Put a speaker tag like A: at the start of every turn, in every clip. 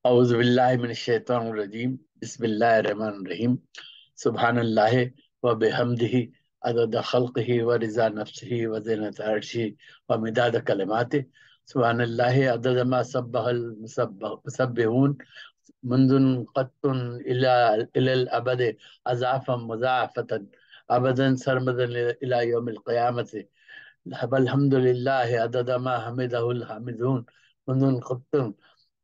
A: औज़ु बिल्लाहि मिनश शैतानिर रजीम बिस्मिल्लाहिर रहमानिर रहीम सुब्हानल्लाहि व बिहम्दिही अदद खल्क़िही व रिज़ा नफ्सिही व ज़ीनत अर्शिही व मिदाद कलिमातिही सुब्हानल्लाहि अदद मा सब्बहल मुसब्बिहून मुंज़ुन क़त्तुन इलल अबद अज़ाफ़न मुज़ाअफ़तन अबदन सरमदन इला यौमिल क़ियामति अल्हम्दुलिल्लाहि अदद मा हमिदहुल हामिदून मुंज़ुन क़त्तुन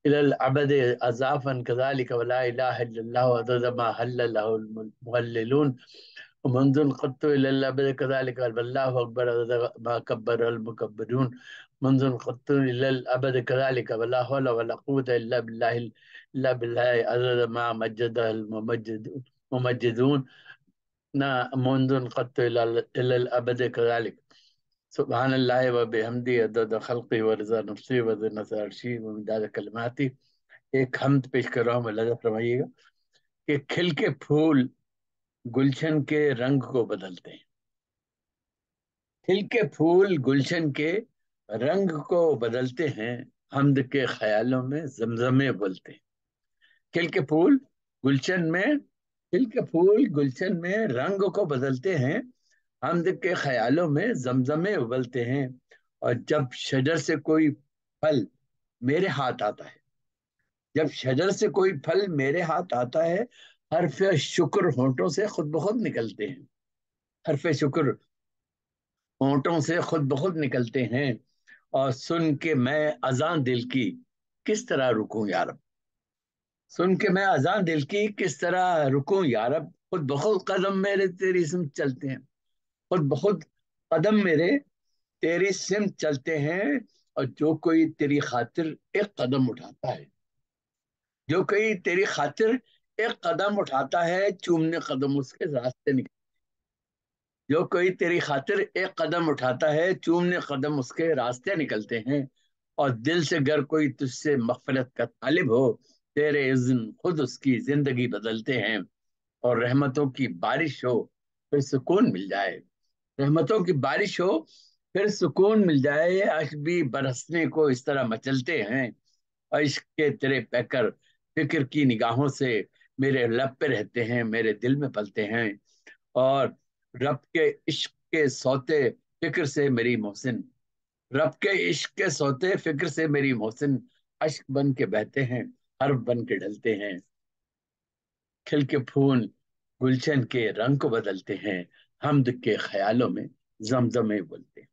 A: इलल अबद अज़ाफ़न कज़ालिक व ला इलाहा इल्लल्लाहु अदद मा हल्ल लहुल मुहल्लिलून वमंजुन क़त्तु इलल अबद कज़ालिक वल्लाहु अकबर अदद मा कब्बरल मुकब्बिरून मंजुन क़त्तु इलल अबद कज़ालिक वला हौला वला क़ुव्वता इल्ला बिल्लाहि अदद मा मज्जदल मुमज्जिदून ना मंजुन क़त्तु इलल अबद कज़ालिक सुब्हानल्लाहि व बिहम्दी अदद खल्क़ी व रिज़ा नफ्सी व ज़िनत अर्शी व मिदाद कलिमाती। एक हम्द पेश कर रहा हूँ, मुलाज़ा फरमाइएगा कि खिल के फूल गुलशन के रंग को बदलते हैं। खिल के फूल गुलशन के रंग को बदलते हैं, हम्द के ख्यालों में जमजमे बोलते हैं। खिल के फूल गुलशन में खिल के फूल गुलशन में रंग को बदलते हैं, हम्द के ख्यालों में जमजमे उबलते हैं। और जब शजर से कोई फल मेरे हाथ आता है जब शजर से कोई फल मेरे हाथ आता है, हर्फ शुक्र होंठों से खुद ब खुद निकलते हैं। हर्फ शुक्र होंठों से खुद ब खुद निकलते हैं। और सुन के मैं अजान दिल की किस तरह रुकूं या रब। सुन के मैं अजान दिल की किस तरह रुकूं या रब। खुद ब खुद कदम मेरे तेरी सिमत चलते हैं। खुद ब खुद कदम मेरे तेरी सिमत चलते हैं। और जो कोई तेरी खातिर एक कदम उठाता है जो कोई तेरी खातिर एक कदम उठाता है, चूमने कदम उसके रास्ते निकल। जो कोई तेरी खातिर एक कदम उठाता है, चूमने कदम उसके रास्ते निकलते हैं। और दिल से गर कोई तुझसे मग़फ़िरत का तालिब हो, तेरे इज़्न खुद उसकी जिंदगी बदलते हैं। और रहमतों की बारिश हो, फिर सुकून मिल जाए। रहमतों की बारिश हो, फिर सुकून मिल जाए। अश्क भी बरसने को इस तरह मचलते हैं। और इश्क के तेरे पैकर फिक्र की निगाहों से मेरे लब पे रहते हैं, मेरे दिल में पलते हैं। और रब के इश्क के सोते फिक्र से मेरी मोहसिन रब के इश्क के सोते फिक्र से मेरी मोहसिन अश्क बन के बहते हैं, हर्फ बन के ढलते हैं। खिल के फूल गुलशन के रंग को बदलते हैं, हमद के ख्यालों में जमजमे बोलते हैं।